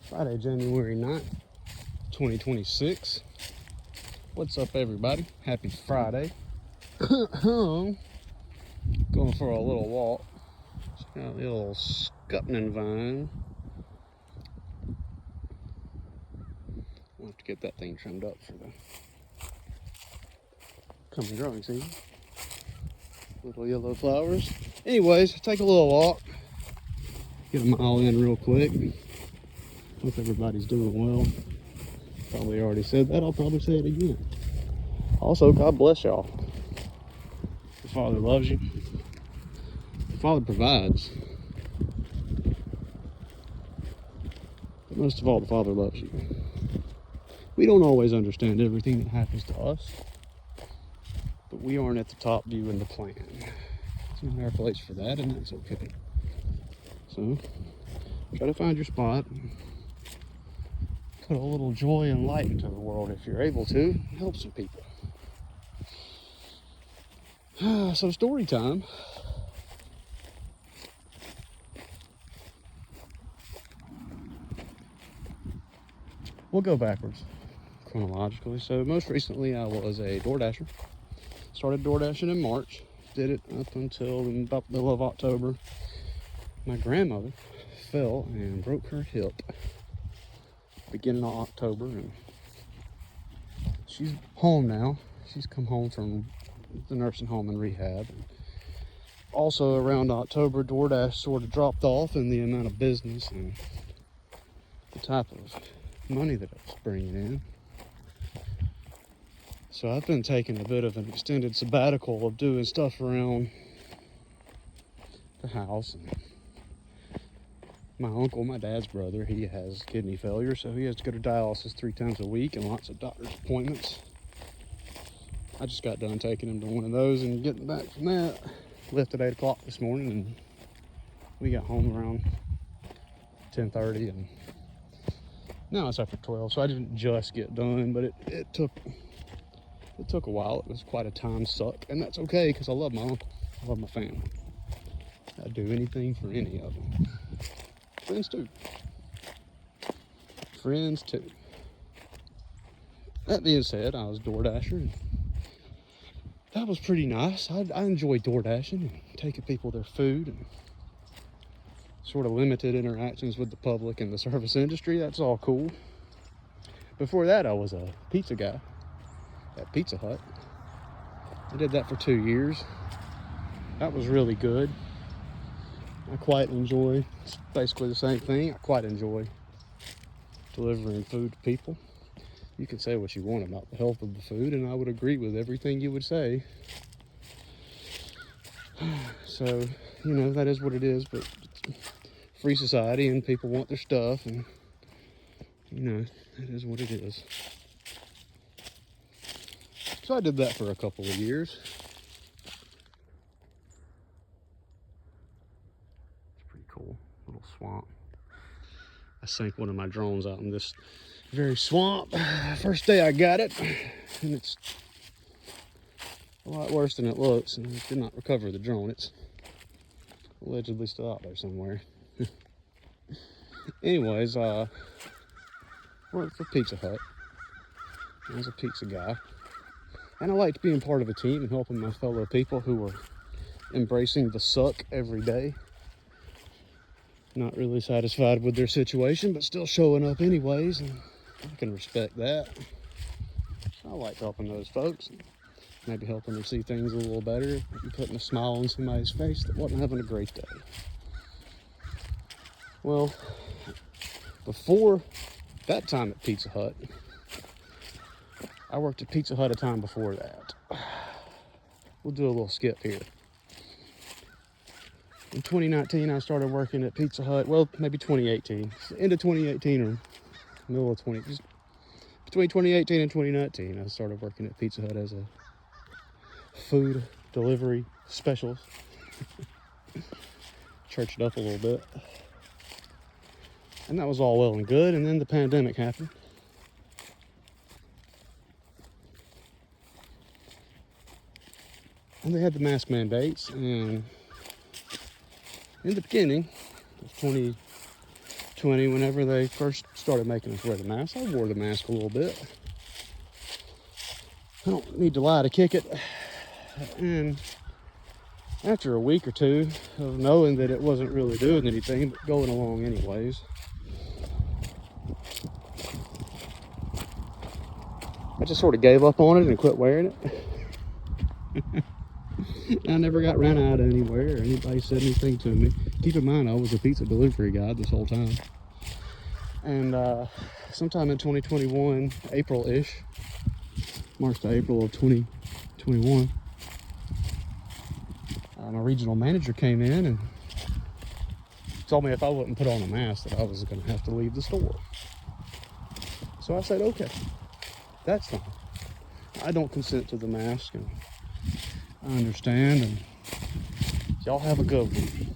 Friday, January 9th, 2026. What's up, everybody? Happy Friday. Going for a little walk. Check out the little scupping vine. We'll have to get that thing trimmed up for the coming growing season. Little yellow flowers. Anyways, take a little walk. Get a mile in real quick. Hope everybody's doing well. Probably already said that. I'll probably say it again. Also, God bless y'all. The Father loves you. The Father provides. But most of all, the Father loves you. We don't always understand everything that happens to us, but we aren't at the top view in the plan. It's not our place for that, and that's okay. So, try to find your spot. Put a little joy and light into the world if you're able to. Help some people. So story time. We'll go backwards chronologically. So most recently I was a DoorDasher. Started DoorDashing in March. Did it up until about the middle of October. My grandmother fell and broke her hip beginning of October, and she's home now. She's come home from the nursing home and rehab. Also around October, DoorDash sort of dropped off in the amount of business and the type of money that it was bringing in. So I've been taking a bit of an extended sabbatical of doing stuff around the house. And my uncle, my dad's brother, he has kidney failure, so he has to go to dialysis 3 times a week and lots of doctor's appointments. I just got done taking him to one of those and getting back from that. Left at 8 o'clock this morning, and we got home around 10:30, and now it's after 12, so I didn't just get done, but it took a while. It was quite a time suck, and that's okay, because I love my uncle. I love my family. I'd do anything for any of them. Friends too. Friends too. That being said, I was DoorDasher, and that was pretty nice. I enjoy DoorDashing and taking people their food and sort of limited interactions with the public and the service industry. That's all cool. Before that, I was a pizza guy at Pizza Hut. I did that for 2 years. That was really good. I quite enjoy, it's basically the same thing. I quite enjoy delivering food to people. You can say what you want about the health of the food, and I would agree with everything you would say. So, you know, that is what it is, but it's free society and people want their stuff, and, you know, it is what it is. So I did that for a couple of years. It's pretty cool, little swamp. I sank one of my drones out in this very swamp. First day I got it, and it's a lot worse than it looks, and I did not recover the drone. It's allegedly still out there somewhere. Anyways, worked for Pizza Hut. I was a pizza guy, and I liked being part of a team and helping my fellow people who were embracing the suck every day. Not really satisfied with their situation, but still showing up anyways, and I can respect that. I like helping those folks, and maybe helping them see things a little better, and putting a smile on somebody's face that wasn't having a great day. Well, before that time at Pizza Hut, I worked at Pizza Hut a time before that. We'll do a little skip here. In 2019, I started working at Pizza Hut. Well, maybe 2018. End of 2018 or middle of just between 2018 and 2019, I started working at Pizza Hut as a food delivery specialist. Churched up a little bit. And that was all well and good, and then the pandemic happened. And they had the mask mandates, and in the beginning of 20, whenever they first started making us wear the mask, I wore the mask a little bit. I don't need to lie to kick it. And after a week or two of knowing that it wasn't really doing anything, but going along anyways, I just sort of gave up on it and quit wearing it. I never got ran out anywhere or anybody said anything to me. Keep in mind, I was a pizza delivery guy this whole time. And sometime in 2021, April-ish, March to April of 2021, my regional manager came in and told me if I wouldn't put on a mask that I was going to have to leave the store. So I said, okay, that's fine. I don't consent to the mask, and I understand, and y'all have a good one.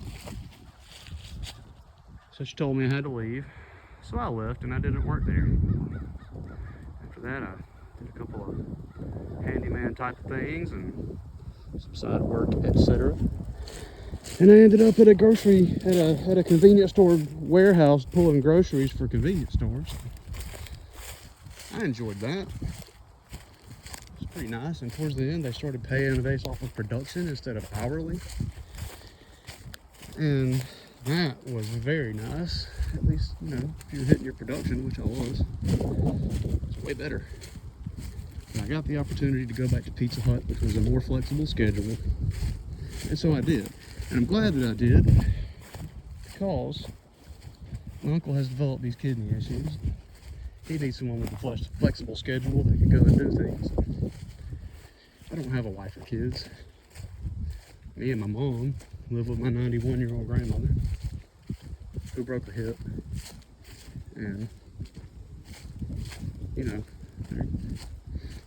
So she told me I had to leave, so I left and I didn't work there. After that, I did a couple of handyman type of things and some side work, etc. And I ended up at a convenience store warehouse pulling groceries for convenience stores. I enjoyed that. It was pretty nice. And towards the end, they started paying based off of production instead of hourly. And that was very nice. At least, you know, if you're hitting your production, which I was, it's way better. And I got the opportunity to go back to Pizza Hut, which was a more flexible schedule. And so I did. And I'm glad that I did, because my uncle has developed these kidney issues. He needs someone with a flexible schedule that can go and do things. I don't have a wife or kids. Me and my mom live with my 91-year-old grandmother who broke her hip. And, you know,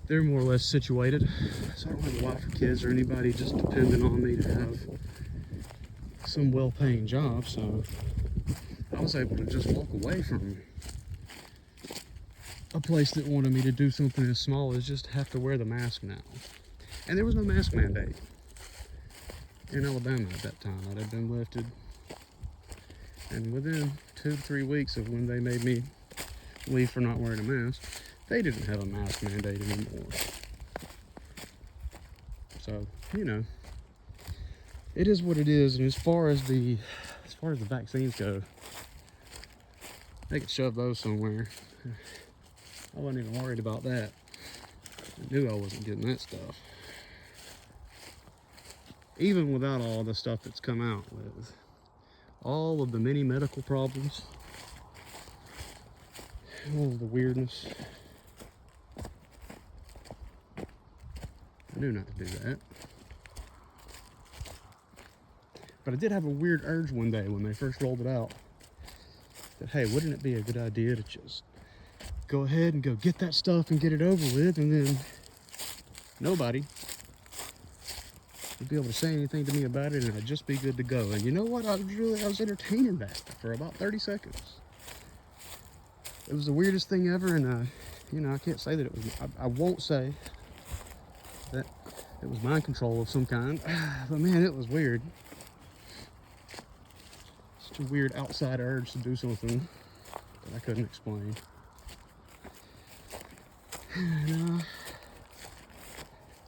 they're more or less situated. So I don't have a wife or kids or anybody just dependent on me to have some well-paying job. So I was able to just walk away from a place that wanted me to do something as small as just have to wear the mask now. And there was no mask mandate in Alabama at that time. It had been lifted. And within 2 to 3 weeks of when they made me leave for not wearing a mask, they didn't have a mask mandate anymore. So, you know, it is what it is. And as far as the vaccines go, they could shove those somewhere. I wasn't even worried about that. I knew I wasn't getting that stuff. Even without all the stuff that's come out with all of the many medical problems, all of the weirdness, I knew not to do that. But I did have a weird urge one day when they first rolled it out that, hey, wouldn't it be a good idea to just go ahead and go get that stuff and get it over with, and then nobody would be able to say anything to me about it, and I'd just be good to go. And you know what? I was entertaining that for about 30 seconds. It was the weirdest thing ever, and you know, I can't say that it was. I won't say that it was mind control of some kind, but man, it was weird. Such a weird outside urge to do something that I couldn't explain. And,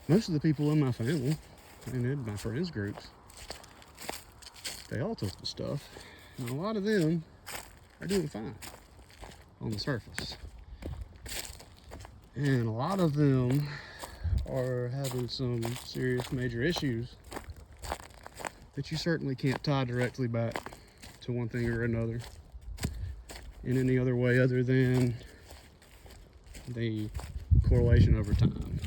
most of the people in my family and in my friends groups, they all took the stuff, and a lot of them are doing fine on the surface, and a lot of them are having some serious major issues that you certainly can't tie directly back to one thing or another in any other way other than the correlation over time.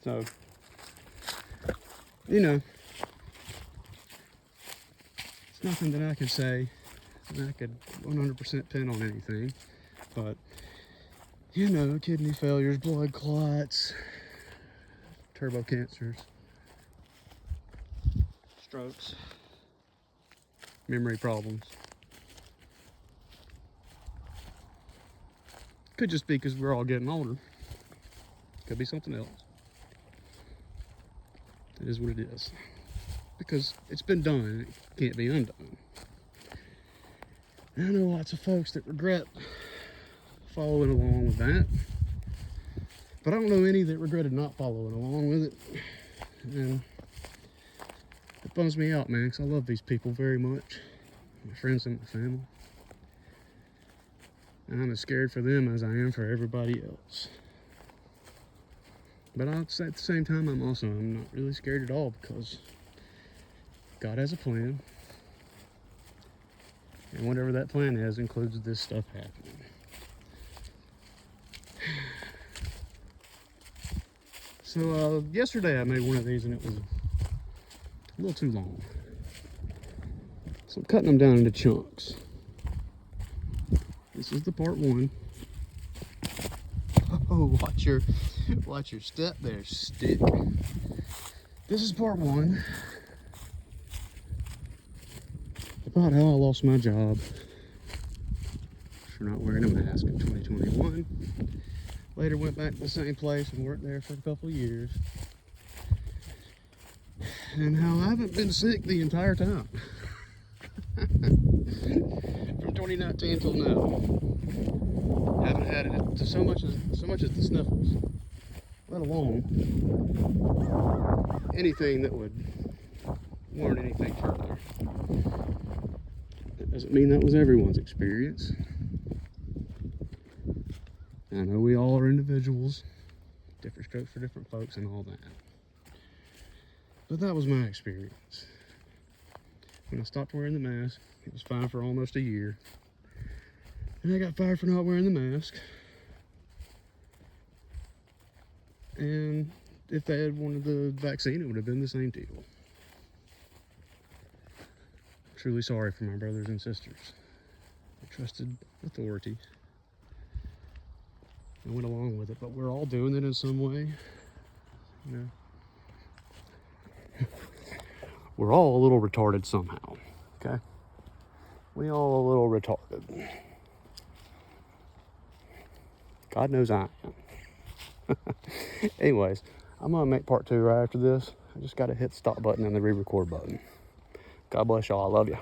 So, you know, it's nothing that I could say that I could 100% pin on anything, but, you know, kidney failures, blood clots, turbo cancers, strokes, memory problems. Could just be because we're all getting older. Could be something else. It is what it is. because it's been done. It can't be undone. And I know lots of folks that regret following along with that, but I don't know any that regretted not following along with it. And it bums me out, man, because I love these people very much, my friends and my family. And I'm as scared for them as I am for everybody else. But at the same time, I'm not really scared at all, because God has a plan. And whatever that plan is includes this stuff happening. So yesterday I made one of these and it was a little too long. So I'm cutting them down into chunks. This is the part one. Oh, watch your step there, stick. This is part one. About how I lost my job for not wearing a mask in 2021. Later went back to the same place and worked there for a couple of years. And how I haven't been sick the entire time. From 2019 till now. Haven't had it to so much as the sniffles. Let alone anything that would warrant anything further. That doesn't mean that was everyone's experience. I know we all are individuals, different strokes for different folks and all that. But that was my experience. When I stopped wearing the mask, it was fine for almost a year. And I got fired for not wearing the mask. And if they had wanted the vaccine, it would have been the same deal. Truly sorry for my brothers and sisters. I trusted authority. I went along with it, but we're all doing it in some way. You know, we're all a little retarded somehow. Okay, we all a little retarded. God knows I am. Anyways, I'm gonna make part 2 right after this. I just gotta hit the stop button and the re-record button. God bless y'all. I love you.